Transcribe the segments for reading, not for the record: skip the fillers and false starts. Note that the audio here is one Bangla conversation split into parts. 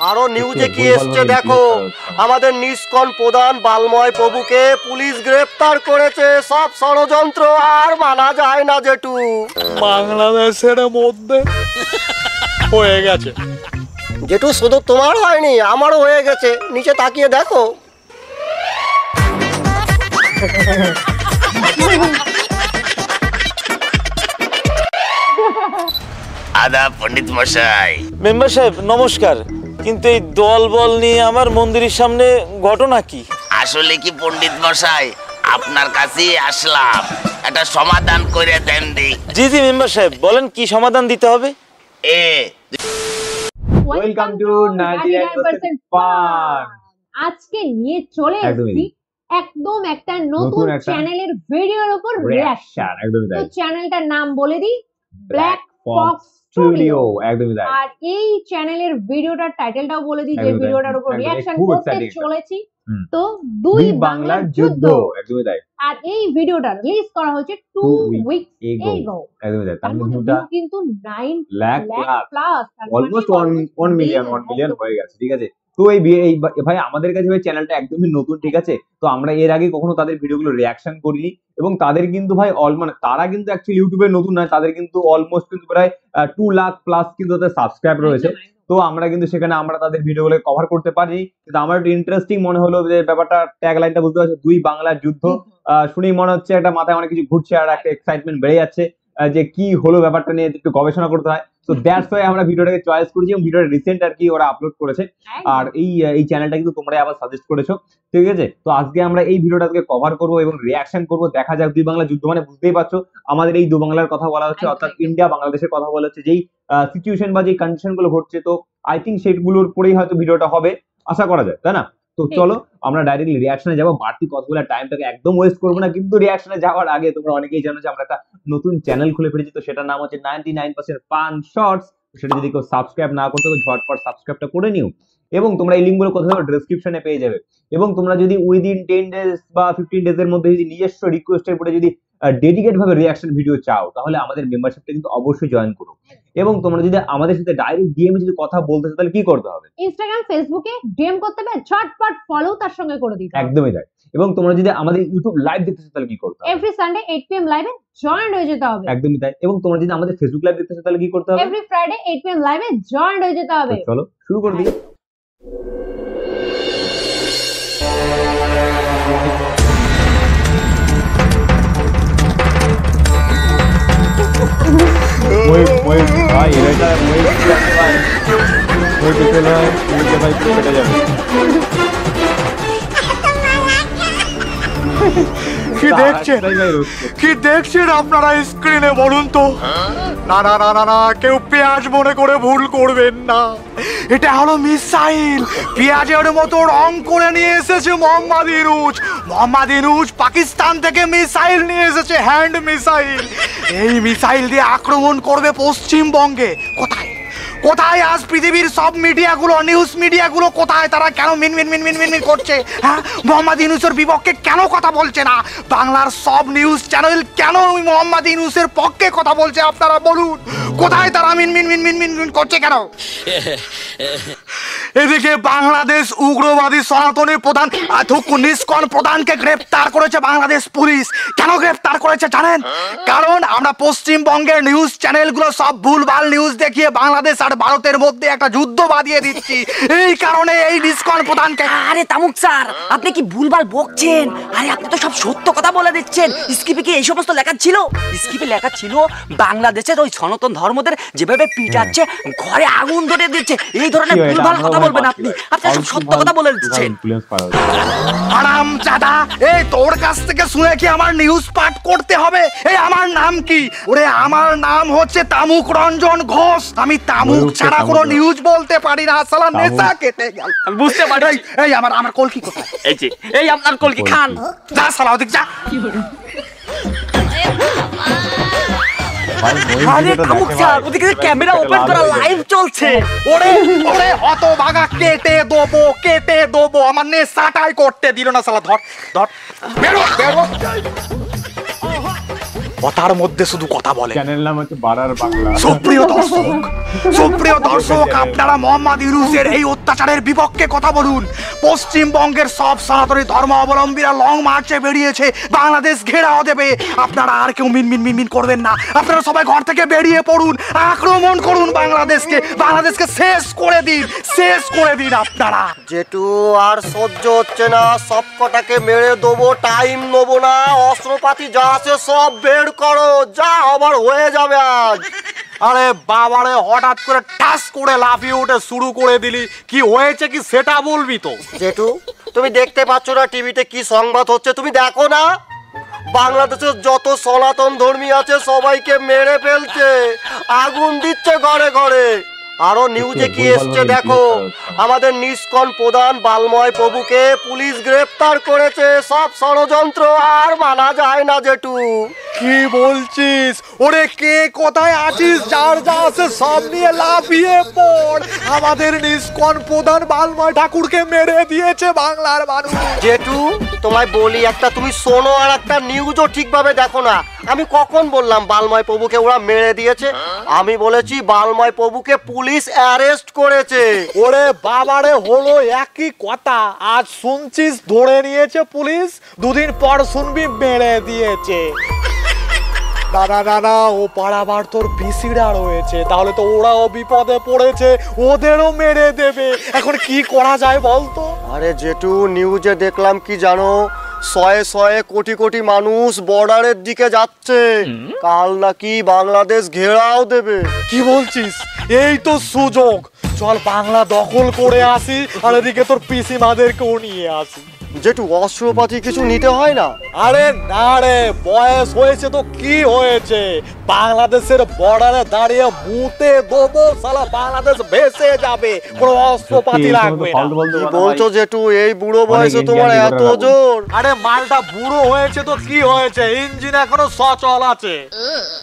আরো নিউজে কি এসছে দেখো, আমাদের নিষ্কণ প্রধান বালময় প্রভুকে পুলিশ গ্রেফতার করেছে। সব ষড়যন্ত্র আর মানা যায় না জেঠু। বাংলাদেশের মধ্যে হয়ে গেছে জেঠু, শুধু তোমার হয়নি, আমারও হয়ে গেছে। নিচে তাকিয়ে দেখো। আদাব পণ্ডিত মশাই। মেম্বার সাহেব নমস্কার, কিন্তু এই দল বল নিয়ে আমার মন্দিরের সামনে ঘটনা কি? আসলে কি পণ্ডিত মশাই, আপনার কাছেই আসলাম, একটা সমাধান করে দেন দি। জি জি মেম্বার সাহেব, বলেন কি সমাধান দিতে হবে? Welcome to 99% fun. আজকে নিয়ে চলে এসেছি একদম একটা নতুন চ্যানেলের ভিডিওর উপর রিঅ্যাকশন। তো চ্যানেলটার নাম বলে দিই, ব্ল্যাক ফক্স স্টুডিও। একদমই তাই। আর এই চ্যানেলের ভিডিওটার টাইটেলটাও বলে দিই, যে ভিডিওটার উপর রিঅ্যাকশন করতে চলেছি, তো দুই বাংলার যুদ্ধ। একদমই তাই। আর এই ভিডিওটা রিলিজ করা হয়েছে 2 উইকস এগো। একদমই তাই। তার মধ্যে কিন্তু 9 লাখ প্লাস, অলমোস্ট 1 মিলিয়ন হয়ে গেছে। ঠিক আছে, তো এই ভাই আমাদের কাছে ভাই চ্যানেলটা একদমই নতুন। ঠিক আছে, তো আমরা এর আগে কখনো তাদের ভিডিওগুলো রিঅ্যাকশন করিনি, এবং তাদের কিন্তু ভাই মানে তারা কিন্তু অ্যাকচুয়ালি ইউটিউবে নতুন নয়, তাদের কিন্তু অলমোস্ট কিন্তু প্রায় 2 লাখ প্লাস কিন্তু তাদের সাবস্ক্রাইব রয়েছে। তো আমরা কিন্তু সেখানে আমরা তাদের ভিডিওগুলো কভার করতে পারি, কিন্তু আমার একটু ইন্টারেস্টিং মনে হলো যে ব্যাপারটা, ট্যাগ লাইনটা বুঝতে পারছো, দুই বাংলার যুদ্ধ। শুনেই মনে হচ্ছে একটা মাথায় অনেক কিছু ঘুরছে আর একটা এক্সাইটমেন্ট বেড়ে যাচ্ছে যে কি হলো ব্যাপারটা নিয়ে একটু গবেষণা করতে হয়। তো দ্যাটস ওয়াই আমরা ভিডিওটাকে চয়েস করেছি, এবং ভিডিওটা রিসেন্ট আর কি ওরা আপলোড করেছে। আর এই চ্যানেলটা কিন্তু তোমরা আবার সাজেস্ট করেছো। ঠিক আছে, তো আজকে আমরা এই ভিডিওটাকে কভার করবো এবং রিঅ্যাকশন করবো। দেখা যাক দুই বাংলা যুদ্ধ মানে বুঝতেই পারছো আমাদের এই দু বাংলার কথা বলা হচ্ছে, অর্থাৎ ইন্ডিয়া বাংলাদেশের কথা বলা হচ্ছে। যেই সিচুয়েশন বা যেই কন্ডিশন গুলো ঘটছে, তো আই থিঙ্ক সেগুলোর পরেই হয়তো ভিডিওটা হবে, আশা করা যায়, তাই না? তো চলো আমরা ডাইরেক্টলি রিঅ্যাকশনে যাবো। বাড়তি কথাগুলো টাইমটাকে একদম ওয়েস্ট করবো না, কিন্তু রিঅ্যাকশনে যাওয়ার আগে তোমরা অনেকেই জানো যে আমরা একটা নতুন চ্যানেল খুলে ফেলেছি, তো সেটার নাম হচ্ছে 99% ফান শর্টস। সেটা যদি কেউ সাবস্ক্রাইব না করতে, তো ঝটপট সাবস্ক্রাইবটা করে নিও, এবং তোমরা এই লিঙ্কগুলো কোথাও ডেসক্রিপশনে পেয়ে যাবে। এবং তোমরা যদি উইদিন 10 ডেজ বা 15 ডেজের মধ্যে যদি নিজস্ব রিকোয়েস্টের পরে যদি ডেডিকেট ভাবে রিঅ্যাকশন ভিডিও চাও, তাহলে আমাদের মেম্বারশিপটা কিন্তু অবশ্যই জয়েন করো। এবং তোমরা যদি আমাদের সাথে ডাইরেক্ট ডিএম এ যদি কথা বলতে চাও, তাহলে কি করতে হবে? ইনস্টাগ্রাম, ফেসবুকে ডিএম করতে হবে, ঝটপট ফলো তার সঙ্গে করে দিতে হবে। একদমই তাই। এবং তোমরা যদি আমাদের ইউটিউব লাইভ দেখতে চাও, তাহলে কি করতে হবে? এভরি সানডে 8 PM লাইভে জয়েন হয়ে যেতে হবে। একদমই তাই। এবং তোমরা যদি আমাদের ফেসবুক লাইভ দেখতে চাও, তাহলে কি করতে হবে? এভরি ফ্রাইডে 8 PM লাইভে জয়েন হয়ে যেতে হবে। চলো শুরু করে দিই। ভাই এটা কি দেখছেন আপনারা স্ক্রিনে বলুন তো? না না না না না, কেউ পেঁয়াজ মনে করে ভুল করবেন না, এটা হলো মিসাইল। পেঁয়াজের মতো রং করে নিয়ে এসেছে মোহাম্মদ ইউনূস। মোহাম্মদ ইউনূস পাকিস্তান থেকে মিসাইল নিয়ে এসেছে, হ্যান্ড মিসাইল। এই মিসাইল দিয়ে আক্রমণ করবে পশ্চিমবঙ্গে। কোথায় কোথায় আজ পৃথিবীর সব মিডিয়াগুলো, নিউজ মিডিয়াগুলো কোথায়? তারা কেন মিন করছে? হ্যাঁ, মোহাম্মদ ইউনূসের বিপক্ষে কেন কথা বলছে না? বাংলার সব নিউজ চ্যানেল কেন মোহাম্মদ ইউনূসের পক্ষে কথা বলছে? আপনারা বলুন, কোথায় তারা মিন করছে কেন? এদিকে বাংলাদেশ উগ্রবাদী সনাতনী প্রধান নিষ্কণ প্রধানকে গ্রেফতার করেছে বাংলাদেশ পুলিশ। কেন গ্রেফতার করেছে জানেন? কারণ আমরা পশ্চিমবঙ্গের নিউজ চ্যানেলগুলো সব ভুলভাল নিউজ দেখিয়ে বাংলাদেশ আর ভারতের মধ্যে একটা যুদ্ধ বাঁধিয়ে দিচ্ছি, এই কারণে এই নিষ্কণ প্রধানকে। আরে তামুক স্যার, আপনি কি ভুলভাল বকছেন? আরে আপনি তো সব সত্য কথা বলে দিচ্ছেন। স্ক্রিপ্টে কি এই সমস্ত লেখা ছিল? স্ক্রিপ্টে লেখা ছিল বাংলাদেশের ওই সনাতন ধর্মদের যেভাবে পিটাচ্ছে, ঘরে আগুন ধরে দিচ্ছে, এই ধরনের ভুলভাল কথা বলবেন আপনি। আপনি সব সত্য কথা বলে দিচ্ছেন। হারামজাদা, এই তোর কাছ থেকে শুনে কি আমার নিউজ পাঠ করতে হবে? এই আমার নাম কি? ওরে আমার নাম হচ্ছে তামুক রঞ্জন ঘোষ। আমি তামুক ছাড়া কোনো নিউজ বলতে পারি না। সালা নেশা কেটে গেল। আমি বুঝতে পারি। এই আমার কলকি কোথায়? এই যে এই আপনার কলকি খান। যা সালা ওদিক যা। আরে তামুক স্যার, ওদিকে ক্যামেরা ওপেন করা লাইভ চলছে। ওরে ওরে হতভাগা, কেটে দেবো। আমার নেশাটাই করতে দিল না সালা। ধর বেরো। কথার মধ্যে শুধু কথা বলে। চ্যানেল নাম হচ্ছে বারার বাংলা। সুপ্রিয় দর্শক, আপনারা মোহাম্মদ ইউনূসের এই অত্যাচারের বিপক্ষে কথা বলুন। পশ্চিমবঙ্গের সব সনাতনী ধর্মাবলম্বীরা লং মার্চে বেরিয়েছে, বাংলাদেশ ঘেরাও দেবে। আপনারা আর কেউ মিনমিন করবেন না, আপনারা সবাই ঘর থেকে বেরিয়ে পড়ুন, আক্রমণ করুন বাংলাদেশকে শেষ করে দিন আপনারা। যেটু আর সহ্য হচ্ছে না, সব কটাকে মেরে দেবো, টাইম নেবো না, অস্ত্রপাতি যা আছে সব বের করো, যা আবার হয়ে যাবে আজ। আরে বাবারে, হঠাৎ করে ঠাস করে লাফিয়ে উঠে শুরু করে দিলি, কি হয়েছে কি সেটা বলবি তো। জেঠু, তুমি দেখতে পাচ্ছ না টিভিতে কি সংবাদ হচ্ছে? তুমি দেখো না, বাংলাদেশের যত সনাতন ধর্মী আছে সবাইকে মেরে ফেলছে, আগুন দিচ্ছে ঘরে ঘরে। আরো নিউজে কি এসছে দেখো, আমাদের নিষ্কন প্রধান বালময় প্রভুকে পুলিশ গ্রেফতার করেছে। সব ষড়যন্ত্র আর মানা যায় না জেঠু। কি বলছিস? ওরে কে কোথায় আছিস? যার যা আছে সব নিয়ে লাফিয়ে পড়। আমাদের নিষ্কন প্রধান বালময় ঠাকুরকে মেরে দিয়েছে বাংলার মানুষ। জেঠু, তোমায় বলি একটা, তুমি শোনো, আর একটা নিউজও ঠিকভাবে দেখো না। আমি কখন বললাম বালময় প্রভুকে ওরা মেরে দিয়েছে? আমি বলেছি বালময় প্রভুকে পুলিশ অ্যারেস্ট করেছে। ওরে বাবারে, হলো একই কথা। আজ শুনছিস ধরে নিয়েছে পুলিশ, দুদিন পর শুনবি মেরে দিয়েছে। না, ও পাড়াবার তোর পিসিরা রয়েছে, তাহলে তো ওরাও বিপদে পড়েছে, ওদেরও মেরে দেবে। এখন কি করা যায় বলতো? আরে জেঠু, নিউজে দেখলাম কি জানো, শয়ে কোটি কোটি মানুষ বর্ডারের দিকে যাচ্ছে, কাল নাকি বাংলাদেশ ঘেরাও দেবে। কি বলছিস? এই তো সুযোগ, চল বাংলা দখল করে আসি, আর এদিকে তোর পিসি মাদেরকেও নিয়ে আসি। জেঠু, অস্ত্রপাতি কিছু নিতে হয় না? আরে না রে, বয়স হয়েছে তো কি হয়েছে, বাংলাদেশের বর্ডারে দাঁড়িয়ে মুতে দেবো, শালা বাংলাদেশ ভেসে যাবে, কোনো অস্ত্রপাতি লাগবে না। কি বলছো জেঠু, এই বুড়ো বয়সে তোমার এত জোর? আরে মালটা বুড়ো হয়েছে তো কি হয়েছে, ইঞ্জিন এখনো সচল আছে।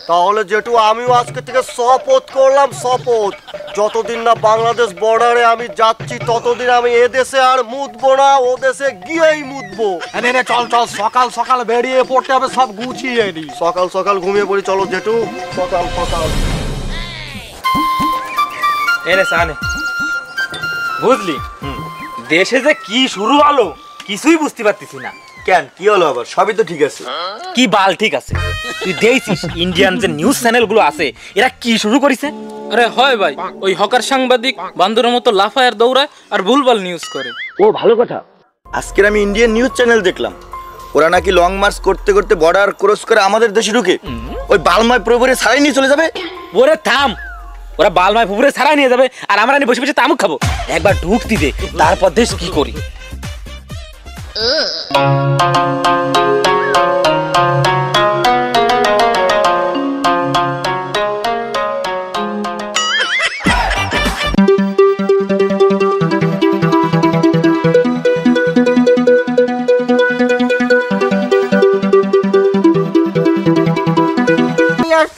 তাহলে জেঠু, আমিও আজকে থেকে শপথ করলাম, শপথ, যতদিন না বাংলাদেশ বর্ডারে আমি যাচ্ছি ততদিন আমি এ দেশে আর মুতবো না, ও দেশে গিয়েই মুতবো। চল সকাল সকাল বেরিয়ে পড়তে হবে, সব গুছিয়ে নি। সকাল ঘুমিয়ে পড়ি, চলো জেঠু, সকাল। এনে সানে বুঝলি, দেশে যে কি শুরু হলো কিছুই বুঝতে পারতেছি না। কেন, কি হলো আবার? সবই তো ঠিক আছে। কি বাল ঠিক আছে? তুই দেখছিস ইন্ডিয়ান যে নিউজ চ্যানেল গুলো আছে এরা কি শুরু করেছে? আরে হয় ভাই, ওই হকার সাংবাদিক বান্দরের মতো লাফায় আর দৌড়ায় আর ভুলভাল নিউজ করে। ও ভালো কথা, আজকের আমি ইন্ডিয়ান নিউজ চ্যানেল দেখলাম, ওরা নাকি লং মার্চ করতে করতে বর্ডার ক্রস করে আমাদের দেশে ঢুকে ওই বালময় প্রভুরে ছাড়াই নিয়ে চলে যাবে। ওরে থাম, ওরা বালময় পুকুরে ছাড়াই নিয়ে যাবে আর আমরা বসে বসে তামুক খাবো। একবার ঢুকতি দে, তারপর দেশ কি করি।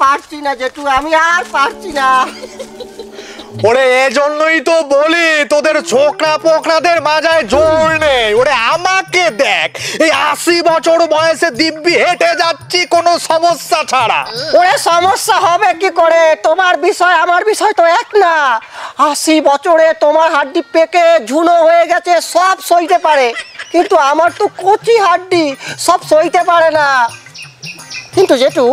পারছি না জেঠু, আমি আর পারছি না। ওরে এজন্যই তো বলি তোদের ছোকরা পোকরাদের মাঝায় জোর নেই। ওরে আমাকে দেখ, এই 80 বছর বয়সে দিব্যি হেঁটে যাচ্ছি কোনো সমস্যা ছাড়া। ওরে সমস্যা হবে কি করে? তোমার বিষয় আমার বিষয় তো এক না। 80 বছরে তোমার হাড্ডি পেকে ঝুনো হয়ে গেছে, সব সইতে পারে, কিন্তু আমার তো কচি হাড্ডি, সব সইতে পারে না। কিন্তু জেঠু,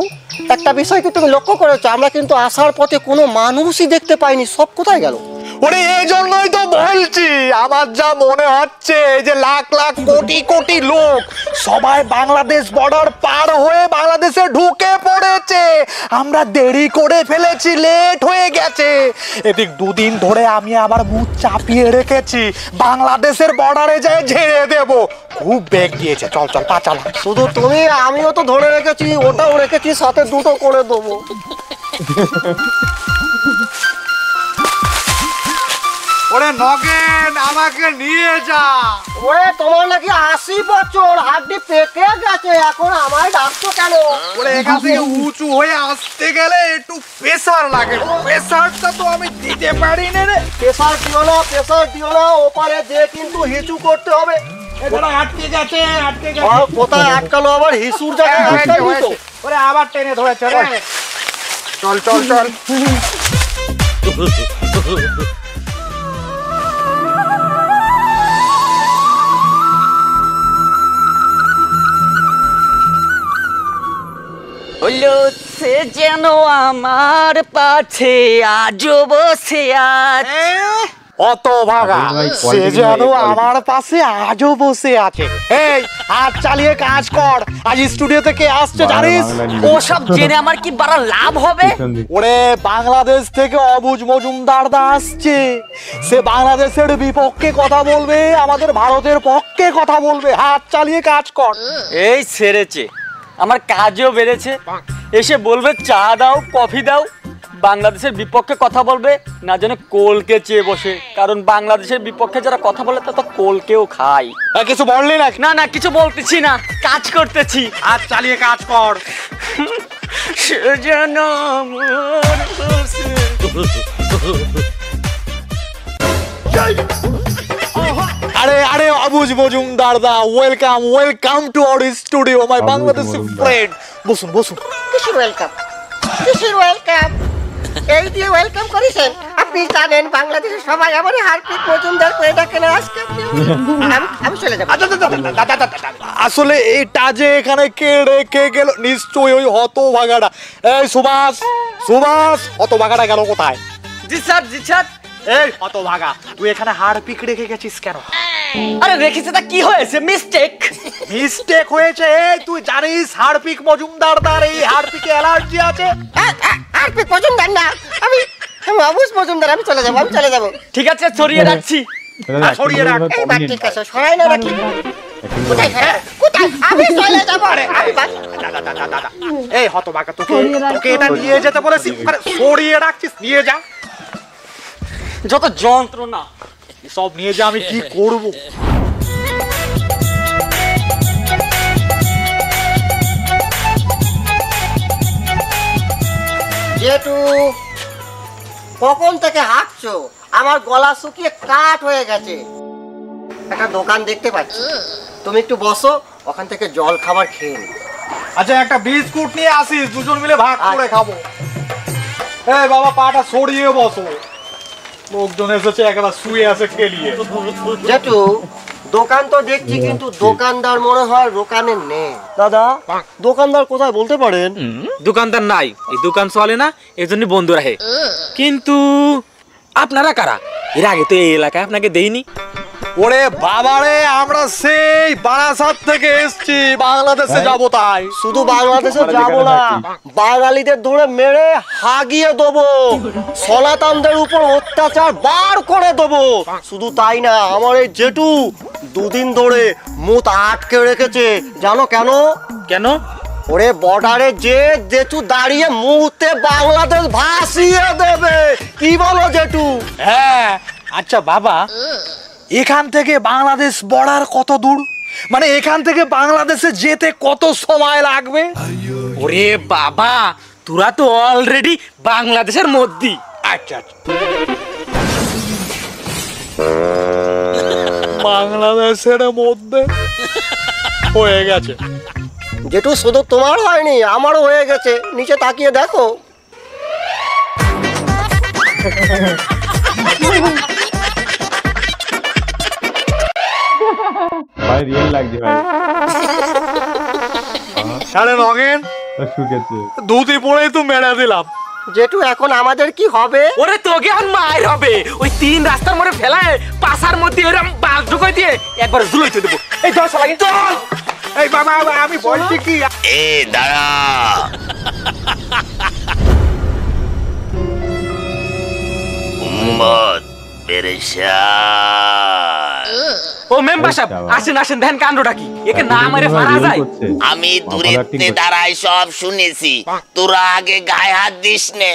একটা বিষয় কি তুমি লক্ষ্য করেছো? আমরা কিন্তু আসার পথে কোনো মানুষই দেখতে পাইনি, সব কোথায় গেল? ওরে এই জন্যই তো বলছি, আমার যা মনে হচ্ছে যে লাখ লাখ কোটি কোটি লোক সবাই বাংলাদেশ বর্ডার পার হয়ে বাংলাদেশে ঢুকে পড়েছে। আমরা দেরি করে ফেলেছি, লেট হয়ে গেছে। এদিক দুদিন ধরে আমি আবার মুখ চাপিয়ে রেখেছি, বাংলাদেশের বর্ডারে যাই ঝেড়ে দেব। খুব বেগ দিয়েছে, চল পা চালা। শুধু তুমি, আমিও তো ধরে রেখেছি, ওটাও রেখেছি, সাথে দুটো করে দেবো। ওরে নগেন, আমাকে নিয়ে যা। ওরে তোমার নাকি 80 বছর, হাড্ডি পেকে গেছে, এখন আমায় ডাকছো কেন? ওরে এখান থেকে উঁচু হয়ে আসতে গেলে একটু প্রেসার লাগে, প্রেসারটা তো আমি দিতে পারি না রে। প্রেসার দিও না, ওপারে যে কিন্তু হিচু করতে হবে। এটা আটকে গেছে। কোথায় আটকালো আবার? হিসুর জায়গায় আটকালো তো। ওরে আবার টেনে ধরেছে রে। চল চল চল। হলো সে যেন আমার পাছে আজও বসে আছে। অত ভাগা সে যেন আমার পাশে আজও বসে আছে। এই হাত চালিয়ে কাজ কর। আজ স্টুডিও থেকে আসছে জানিস? ওসব জেনে আমার কি বড় লাভ হবে? ওরে বাংলাদেশ থেকে অবুজ মজুমদার দা আসছে। সে বাংলাদেশের বিপক্ষে কথা বলবে, আমাদের ভারতের পক্ষে কথা বলবে। হাত চালিয়ে কাজ কর। এই সেরেছে, আমার কাজও বেড়েছে। এসে বলবে চা দাও, কফি দাও, বাংলাদেশের বিপক্ষে কথা বলবে, না জানে কোলকে চেয়ে বসে। কারণ বাংলাদেশের বিপক্ষে যারা কথা বলে তা তো কোলকেও খায়। কিছু বললি না? না না, কিছু বলতেছি না, কাজ করতেছি। হাত চালিয়ে কাজ কর। সে যেন আমার পাশে। আরে আরে অবুজ মজুমদার দা, welcome welcome to our studio my Bangladeshi friend. বসুন বসুন। কিসের ওয়েলকাম? কিসের ওয়েলকাম? এই দিয়ে ওয়েলকাম করেছেন? আপনি জানেন বাংলাদেশের সবাই আমার হারপিক মজুমদার করে ডাকেন। আজকে আমি চলে যাবো। আসলে এটা যে এখানে কে রেখে গেল, নিশ্চয়ই ওই হতভাগাটা। এই সুভাষ, সুভাষ, হতভাগাটা গেল কোথায়? জি স্যার, জি স্যার। এই হতভাগা, তুই এখানে হারপিক রেখে গেছিস কেন? আরে রেখেছে তা কি হয়েছে? মিস্টেক। মিস্টেক হয়েছে। এই তুই জানিস হারপিক মজুমদার দার এই হারপিকে অ্যালার্জি আছে? হারপিক মজুমদার না, আমি অবুজ মজুমদার। আমি চলে যাবো, আমি চলে যাবো। ঠিক আছে, সরিয়ে রাখছি। সরিয়ে রাখ। এইবার ঠিক আছে, সরাই না রাখি। কোথায় সরাই? কোথায়? আমি চলে যাবো। এই হতভাগা, তোকে এটা নিয়ে যেতে বলেছি, সরিয়ে রাখছিস। নিয়ে যা। যত যন্ত্রণা। সব নিয়ে যা, আমি কি করব? যেটু কখন থেকে হাঁটছো? আমার গলা শুকিয়ে কাঠ হয়ে গেছে। একটা দোকান দেখতে পাচ্ছি, তুমি একটু বসো, ওখান থেকে জল খাবার খেয়ে নি। আচ্ছা একটা বিস্কুট নিয়ে আসিস, দুজন মিলে ভাগ করে খাবো। এই বাবা, পাটা সরিয়ে বসো। লোকজন এসেছে, একবার শুয়ে আছে খেলিয়ে। যেটু দোকান তো দেখছি, কিন্তু দোকানদার মনে হয় দোকানে নেই। দাদা, দোকানদার কোথায় বলতে পারেন? দোকানদার নাই, এই দোকান চলে না, এই জন্য বন্ধ রাখে। কিন্তু আপনারা কারা? এর আগে তো এই এলাকায় আপনাকে দেইনি। ওরে বাবারে, আমরা সেই বারাসাত থেকে এসেছি, বাংলাদেশে যাবো। তাই শুধু বাংলাদেশে যাবো না, বাঙালিদের ধরে মেরে হাগিয়ে দেবো, সনাতনদের উপর অত্যাচার বার করে দেবো। শুধু তাই না, আমার এই জেঠু দুদিন ধরে মুখ আটকে রেখেছে। জানো কেন? কেন? ওরে বর্ডারে যে জেঠু দাঁড়িয়ে মুহূর্তে বাংলাদেশ ভাসিয়ে দেবে। কি বলো জেঠু? হ্যাঁ। আচ্ছা বাবা, এখান থেকে বাংলাদেশ বর্ডার কত দূর? মানে এখান থেকে বাংলাদেশে যেতে কত সময় লাগবে? ওরে বাবা, তোরা তো অলরেডি বাংলাদেশের মধ্যে। আচ্ছা আচ্ছা, বাংলাদেশের মধ্যে হয়ে গেছে। জেঠু শুধু তোমার হয়নি, আমারও হয়ে গেছে। নিচে তাকিয়ে দেখো। ভাই রিয়েল লাগছে ভাই। আরে নগেন, ধুতি পরেই তো মেরে দিলাম। জেঠু এখন আমাদের কি হবে? ওরে তোকে আর মায়ের হবে। ওই 3 রাস্তার মোড়ে ফেলায় পাশার মধ্যে এরকম বাল ঢুকাই দিয়ে একবার জুলাইতে দেবো। এই দশ লাগে চল। এই বাবা, আমি বলছি কি, এ দাঁড়া, উম্মত পেরেশান। ও মেম্বার সাহেব, আসেন আসেন, ধ্যান কাণ্ডটা কি? একে না মারে মারা যায়। আমি দূরেতে দাঁড়াই সব শুনেছি, তোরা আগে গায়ে হাত দিস নে।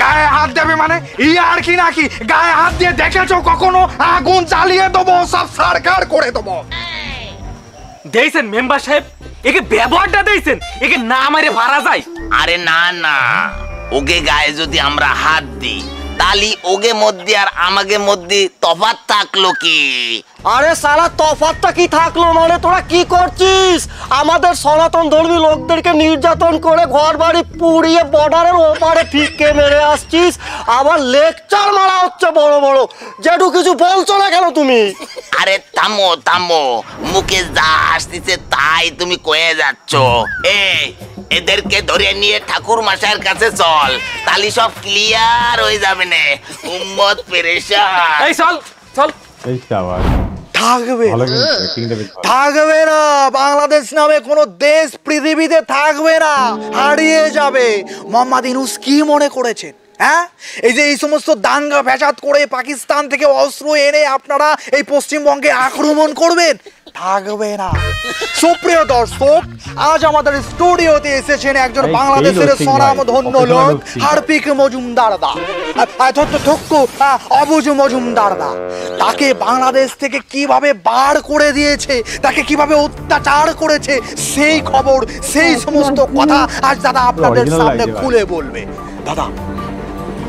গায়ে হাত দেবে মানে আর কি নাকি? গায়ে হাত দিয়ে দেখেছো কখনো? আগুন জ্বালিয়ে দেবো, সব সারকার করে দেবো। দেখছেন মেম্বার সাহেব, একে ব্যবহারটা দেখছেন, একে না মারে মারা যায়। আরে না না, ওকে গায়ে যদি আমরা হাত দিই তালি ওগে মধ্যে আর আমাকে মধ্যে তফাৎ থাকলো কি? আরে সালা তফাৎটা কি থাকলো মানে তোরা কি করছিস? আমাদের সনাতন ধর্মী লোকদেরকে নির্যাতন করে ঘর বাড়ি পুড়িয়ে বর্ডারের ওপারে ফিকে মেরে আসছিস, আবার লেকচার মারা হচ্ছে বড় বড়। যেটু কিছু বলছো না কেন তুমি? আরে থামো থামো, মুখে যা আসতেছে তাই তুমি কয়ে যাচ্ছ। এদেরকে ধরে নিয়ে ঠাকুর মশাইয়ের কাছে চল, তালি সব ক্লিয়ার হয়ে যাবে না। উম্মত পেরেশান। এই চল চল। এই শাবাশ, থাকবে ভালো কিন্তু অ্যাক্টিংটা বেশ ভালো। থাকবে না, বাংলাদেশ নামে কোনো দেশ পৃথিবীতে থাকবে না, হারিয়ে যাবে। মোহাম্মদ ইউনূস কি মনে করেছেন? হ্যাঁ, এই যে এই সমস্ত দাঙ্গা ফ্যাসাদ করে পাকিস্তান থেকে অস্ত্র এনে আপনারা এই পশ্চিমবঙ্গে আক্রমণ করবেন? থাকবে না। সুপ্রিয় দর্শক, আজ আমাদের স্টুডিওতে এসেছেন একজন বাংলাদেশের স্বনামধন্য লোক, হার্পিক মজুমদার দা, অবুজ মজুমদার দা। তাকে বাংলাদেশ থেকে কিভাবে বার করে দিয়েছে, তাকে কিভাবে অত্যাচার করেছে, সেই খবর, সেই সমস্ত কথা আজ দাদা আপনাদের সামনে খুলে বলবে। দাদা,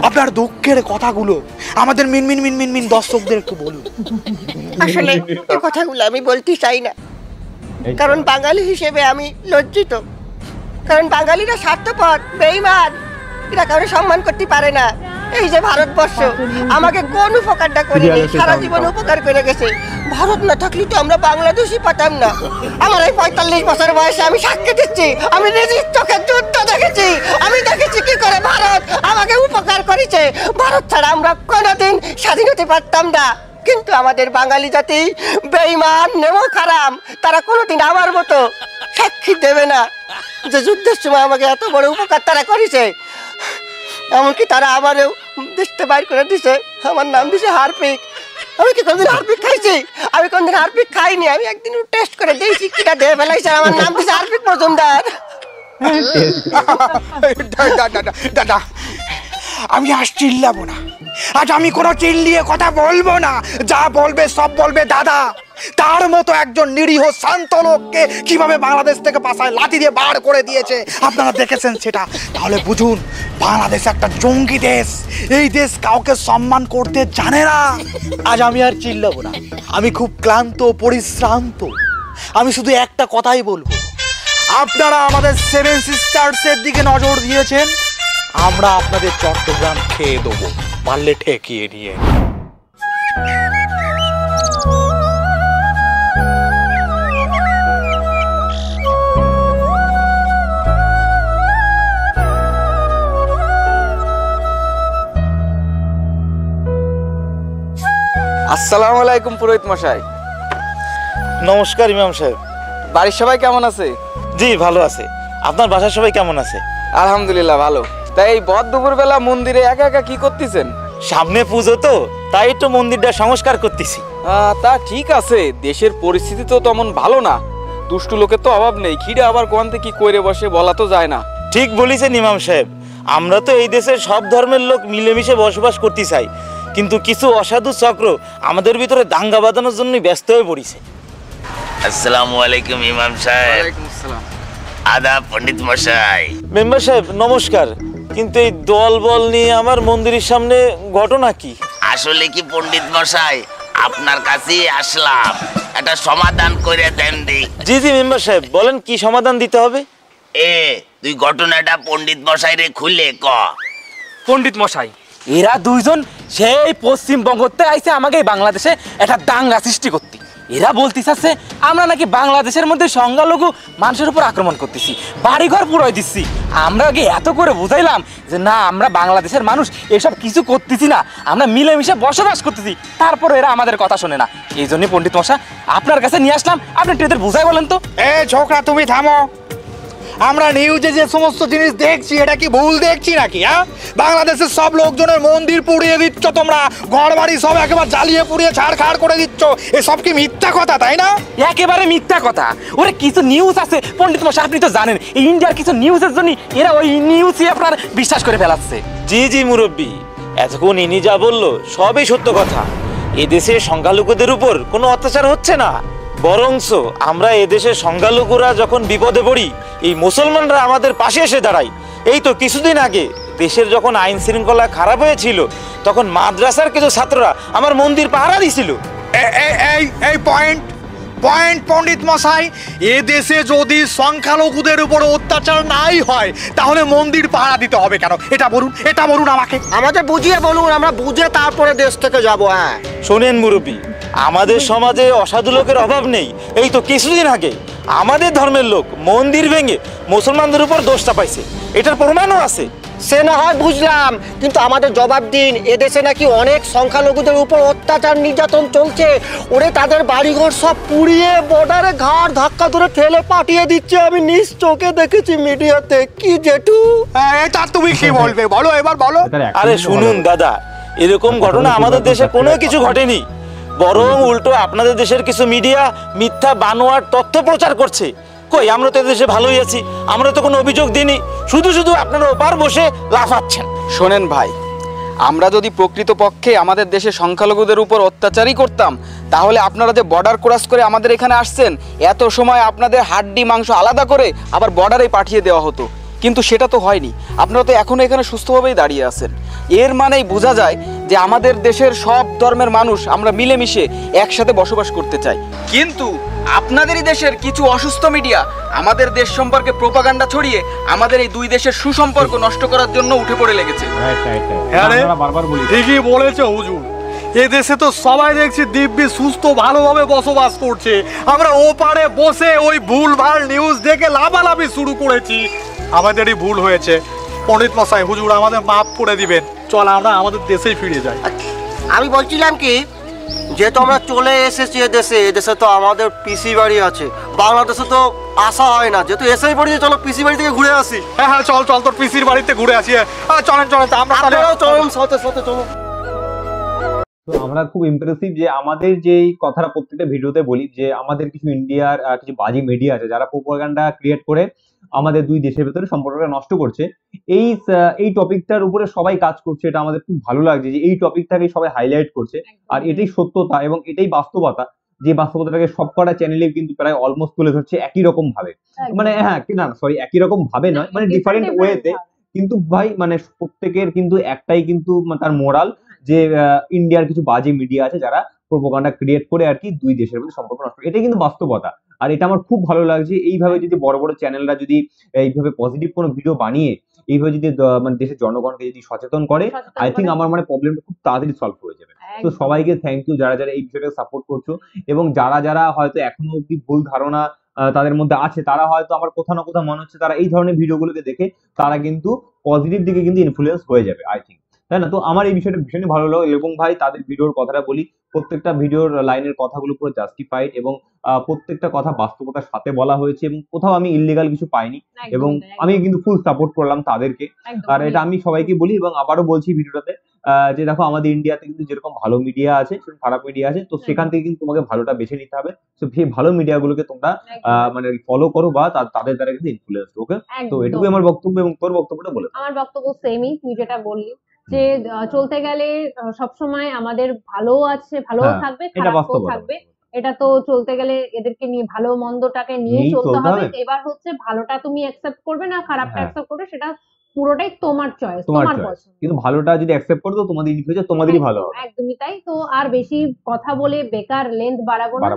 আপনার দুঃখের কথাগুলো আমাদের মিনমিন মিনমিন মিন দর্শকদের একটু বলুন। আসলে এই কথাগুলো আমি বলতে চাই না, কারণ বাঙালি হিসেবে আমি লজ্জিত। কারণ বাঙালিরা স্বার্থপর, বেঈমান, এরা কারো সম্মান করতে পারে না। এই যে ভারতবর্ষ আমাকে কোন উপকারটা করেনি, সারা জীবন উপকার করে গেছে। ভারত না থাকলে তো আমরা বাংলাদেশই পাতাম না। আমার এই 45 বছর বয়সে আমি সাক্ষী দিচ্ছি, আমি নিজের চোখে যুদ্ধ দেখেছি। আমি দেখেছি কি করে ভারত আমাকে উপকার করেছে। ভারত ছাড়া আমরা কোনোদিন স্বাধীন হতে পারতাম না। কিন্তু আমাদের বাঙালি জাতি বেঈমান, নেমো খারাম, তারা কোনোদিন আমার মতো সাক্ষী দেবে না যে যুদ্ধের সময় আমাকে এত বড় উপকার তারা করেছে। এমনকি তারা আমারও দেশটা বাইর করে দিছে, আমার নাম দিছে হার্পিক। আমি কি কোনদিন হার্পিক খাইছি? আমি কোনদিন হার্পিক খাইনি। আমি একদিন টেস্ট করে দিয়েছি, কিটা দিয়ে ফেলাইছে, আমার নাম দিছে হার্পিক মজুমদার। দাদা, আমি আজ চিল্লাবো না, আজ আমি কোনো চিল্লিয়ে কথা বলবো না। যা বলবে সব বলবে দাদা। তার মতো একজন নিরীহ শান্ত লোককে কিভাবে বাংলাদেশ থেকে পাশায় লাঠি দিয়ে বার করে দিয়েছে আপনারা দেখেছেন সেটা। তাহলে বুঝুন, বাংলাদেশ একটা জঙ্গি দেশ। এই দেশ কাউকে সম্মান করতে জানে না। আজ আমি আর চিল্লাবো না, আমি খুব ক্লান্ত, পরিশ্রান্ত। আমি শুধু একটা কথাই বলবো, আপনারা আমাদের 7 সিস্টার্সের দিকে নজর দিয়েছেন, আমরা আপনাদের চট্টগ্রাম খেয়ে দেবো, পারলে ঠেকিয়ে নিয়ে। আসসালামু আলাইকুম পুরোহিত মশাই। নমস্কার ইমাম সাহেব। বাড়ির সবাই কেমন আছে? জি ভালো আছে। আপনার বাসার সবাই কেমন আছে? আলহামদুলিল্লাহ ভালো। তাই এই বদ দুপুরবেলা মন্দিরে একা একা কি করতেছেন? সামনে পুজো তো, তাই একটু মন্দিরটা সংস্কার করতেছি। তা ঠিক আছে, দেশের পরিস্থিতি তো তেমন ভালো না, দুষ্টু লোকের তো অভাব নেই। খিড়ে আবার কোয়ান্তে কি কইরে বসে বলা তো যায় না। ঠিক বলেছেন ইমাম সাহেব, আমরা তো এই দেশের সব ধর্মের লোক মিলেমিশে বসবাস করতে চাই, কিন্তু কিছু অসাধু চক্র আমাদের ভিতরে দাঙ্গা বাঁধানোর জন্য ব্যস্ত হয়ে পড়েছে। আসসালামু আলাইকুম ইমাম সাহেব। ওয়ালাইকুম আসসালাম। আদাব পণ্ডিত মশাই। মেম্বার সাহেব নমস্কার, কিন্তু এই দল বল নিয়ে আমার মন্দিরের সামনে ঘটনা কি? আসলে কি পণ্ডিত মশাই, আপনার কাছেই আসলাম, একটা সমাধান করে দেন দি। জি জি মেম্বার সাহেব, বলেন কি সমাধান দিতে হবে? তুই ঘটনাটা পণ্ডিত মশাই রে খুলে ক। পণ্ডিত মশাই, এরা দুইজন সেই পশ্চিমবঙ্গতে আইছে আমাকে বাংলাদেশে একটা দাঙ্গা সৃষ্টি করতে। এরা বলতে চাচ্ছে আমরা নাকি বাংলাদেশের মধ্যে সংখ্যালঘু মানুষের উপর আক্রমণ করতেছি, বাড়িঘর পুরোই দিচ্ছি। আমরা আগে এত করে বুঝাইলাম যে না, আমরা বাংলাদেশের মানুষ এসব কিছু করতেছি না, আমরা মিলেমিশে বসবাস করতেছি। তারপর এরা আমাদের কথা শোনে না। এই জন্যই পণ্ডিত মশাই আপনার কাছে নিয়ে আসলাম, আপনি একটু এদের বুঝাই বলেন তো। ছোকরা তুমি থামো। আমরা নিউজে যে সমস্ত জিনিস দেখছি, এটা কি ভুল দেখছি নাকি? হ্যাঁ, বাংলাদেশের সব লোকজনের মন্দির পুড়িয়ে দিচ্ছ তোমরা, ঘর বাড়ি সব একেবারে জ্বালিয়ে পুড়িয়ে ছাড়খাড় করে দিচ্ছ, এসব কি মিথ্যা কথা, তাই না? একেবারে মিথ্যা কথা। ওরে কিছু নিউজ আছে পণ্ডিত মশাই, আপনি তো জানেন এই ইন্ডিয়ার কিছু নিউজের জন্য এরা ওই নিউজই আপনার বিশ্বাস করে ফেলাচ্ছে। জি জি মুরব্বী, এতক্ষণ ইনি যা বললো সবই সত্য কথা। এদেশে সংখ্যালঘুদের উপর কোনো অত্যাচার হচ্ছে না, বরঞ্চ আমরা এদেশের সংখ্যালঘুরা যখন বিপদে পড়ি এই মুসলমানরা আমাদের পাশে এসে দাঁড়ায়। এই তো কিছুদিন আগে দেশের যখন আইন শৃঙ্খলা খারাপ হয়েছিল তখন মাদ্রাসার কিছু ছাত্ররা আমার মন্দির পাহারা দিছিল। এই পয়েন্ট পণ্ডিত মশাই, এ দেশে যদি সংখ্যালঘুদের উপর অত্যাচার নাই হয় তাহলে মন্দির পাহারা দিতে হবে কেন? এটা বলুন আমাকে। আমাদের বুঝিয়ে বলুন, আমরা বুঝে তারপরে দেশ থেকে যাবো। হ্যাঁ শোনেন মুরব্বী, আমাদের সমাজে অসাধু লোকের অভাব নেই। এই তো কিছুদিন আগে আমাদের ধর্মের লোক মন্দির ভেঙে মুসলমানদের উপর দোষ চাপাইছে, এটার প্রমাণও আছে। সে না হয় বুঝলাম, কিন্তু আমাদের জবাব দিন, এদেশে নাকি অনেক সংখ্যালঘুদের উপর অত্যাচার নির্যাতন চলছে। ওরে তাদের বাড়িঘর সব পুড়িয়ে বর্ডারে ঘাড় ধাক্কা ধরে ঠেলে পাঠিয়ে দিচ্ছে। আমি নিজ চোখে দেখেছি মিডিয়াতে। কি জেঠু, এটা তুমি কি বলবে বলো, এবার বলো। আরে শুনুন দাদা, এরকম ঘটনা আমাদের দেশে কোনো কিছু ঘটেনি, বরং উল্টো আপনাদের দেশের কিছু মিডিয়া মিথ্যা বানোয়ার তথ্য প্রচার করছে। কই, আমরা তো দেশে ভালোই আছি, আমরা তো কোনো অভিযোগ দিইনি, শুধু আপনারা ওপার বসে লাফাচ্ছেন। শোনেন ভাই, আমরা যদি প্রকৃতপক্ষে আমাদের দেশে সংখ্যালঘুদের উপর অত্যাচারই করতাম, তাহলে আপনারা যে বর্ডার ক্রস করে আমাদের এখানে আসছেন, এত সময় আপনাদের হাড্ডি মাংস আলাদা করে আবার বর্ডারে পাঠিয়ে দেওয়া হতো। কিন্তু সেটা তো হয়নি, আপনারা তো এখনো এখানে সুস্থভাবেই দাঁড়িয়ে আছেন। এর মানেই বোঝা যায় যে আমাদের দেশের সব ধর্মের মানুষ আমরা মিলেমিশে একসাথে বসবাস করতে চাই। কিন্তু আপনাদেরই দেশের কিছু অসুস্থ মিডিয়া আমাদের দেশ সম্পর্কে প্রোপাগান্ডা ছড়িয়ে আমাদের এই দুই দেশের সুসম্পর্ক নষ্ট করার জন্য উঠে পড়ে লেগেছে। ঠিকই বলেছে হুজুর, এ দেশে তো সবাই দেখছি দিব্যি সুস্থ ভালোভাবে বসবাস করছে, আমরা ওপারে বসে ওই ভুলভাল নিউজ দেখে লাফালাফি শুরু করেছি। আমাদেরই ভুল হয়েছে। পণ্ডিত মশাই, হুজুর আমাদের মাফ করে দিবেন, চল আমরা আমাদের দেশেই ফিরে যাই। আমি বলছিলাম কি, যেহেতু আমরা চলে এসেছি এদেশে তো আমাদের পিসি বাড়ি আছে, বাংলাদেশে তো আসা হয় না, যেহেতু এসেই পড়ি, চলো পিসি বাড়ি থেকে ঘুরে আসি। হ্যাঁ চল তোর পিসির বাড়িতে ঘুরে আসি। চলেন আমরা চলুন সাথে চলুন। তো আমরা খুব ইমপ্রেসিভ যে আমাদের যে কথাটা প্রত্যেকটা ভিডিওতে বলি, যে আমাদের কিছু ইন্ডিয়ার কিছু বাজি মিডিয়া আছে যারা প্রোপাগান্ডা ক্রিয়েট করে আমাদের দুই দেশের ভেতরে সম্পর্কটা নষ্ট করছে। এই টপিকটার উপরে সবাই কাজ করছে, এটা আমাদের খুব ভালো লাগছে যে এই টপিকটাকে সবাই হাইলাইট করছে। আর এটাই সত্যতা এবং এটাই বাস্তবতা, যে বাস্তবতাটাকে সবকটা চ্যানেলে কিন্তু প্রায় অলমোস্ট তুলে ধরছে একই রকম ভাবে। মানে একই রকম ভাবে নয়, মানে ডিফারেন্ট ওয়েতে। কিন্তু ভাই মানে প্রত্যেকের কিন্তু একটাই কিন্তু তার মোরাল, যে ইন্ডিয়ার কিছু বাজে মিডিয়া আছে যারা প্রোপাগান্ডা ক্রিয়েট করে আর কি দুই দেশের মধ্যে সম্পর্ক নষ্ট, এটাই কিন্তু বাস্তবতা। আর এটা আমার খুব ভালো লাগছে। এইভাবে যদি বড় বড় চ্যানেলরা যদি এইভাবে পজিটিভ কোনো ভিডিও বানিয়ে এইভাবে যদি মানে দেশের জনগণকে যদি সচেতন করে, আই থিঙ্ক আমার মানে প্রবলেমটা খুব তাড়াতাড়ি সলভ হয়ে যাবে। তো সবাইকে থ্যাংক ইউ যারা যারা এই বিষয়টাকে সাপোর্ট করছো, এবং যারা যারা হয়তো এখনো অব্দি ভুল ধারণা তাদের মধ্যে আছে, তারা হয়তো আমার কোথাও না কোথাও মনে হচ্ছে তারা এই ধরনের ভিডিওগুলোকে দেখে তারা কিন্তু পজিটিভ দিকে কিন্তু ইনফ্লুয়েন্স হয়ে যাবে, আই থিঙ্ক, তাই না? তো আমার এই বিষয়টা ভীষণই ভালো লাগলো। এবং ভাই তাদের ভিডিওর কথাটা বলি, প্রত্যেকটা ভিডিওর লাইনের কথাগুলো পুরো জাস্টিফাইড এবং প্রত্যেকটা কথা বাস্তবতার সাথে বলা হয়েছে, এবং কোথাও আমি ইল্লিগাল কিছু পাইনি, এবং আমি কিন্তু ফুল সাপোর্ট করলাম তাদেরকে। আর এটা আমি সবাইকে বলি, এবং আবারও বলছি ভিডিওটাতে যে দেখো আমাদের ইন্ডিয়াতে কিন্তু যেরকম ভালো মিডিয়া আছে সেরকম খারাপ মিডিয়া আছে, তো সেখান থেকে কিন্তু তোমাকে ভালোটা বেছে নিতে হবে। তো সেই ভালো মিডিয়াগুলোকে তোমরা মানে ফলো করো বা তাদের দ্বারা কিন্তু ইনফ্লুয়েন্স। ওকে, তো এটুকুই আমার বক্তব্য, এবং তোর বক্তব্যটা বলে। আমার বক্তব্য সেমই, তুই যেটা বললি যে চলতে গেলে সবসময় আমাদের ভালো আছে, ভালো থাকবে, খারাপও থাকবে। এটা তো চলতে গেলে এদেরকে নিয়ে ভালো মন্দটাকে নিয়ে চলতে হবে। এবার হচ্ছে ভালোটা তুমি অ্যাকসেপ্ট করবে না খারাপটা অ্যাকসেপ্ট করবে, সেটা পুরোটাই তোমার চয়েস, তোমার পছন্দ। কিন্তু ভালোটা যদি অ্যাকসেপ্ট করো তো তোমাদের ইন ফিউচার তোমাদেরই ভালো হবে। একদমই তাই। তো আর বেশি কথা বলে বেকার লেন্থ বাড়াবো না।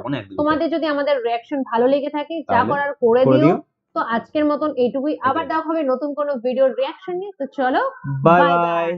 তোমাদের যদি আমাদের রিঅ্যাকশন ভালো লেগে থাকে, যা করার করে দিও। তো আজকের মতন এইটুকুই, আবার দেখা হবে নতুন কোনো ভিডিওর রিঅ্যাকশন নিয়ে। তো চলো, বাই বাই।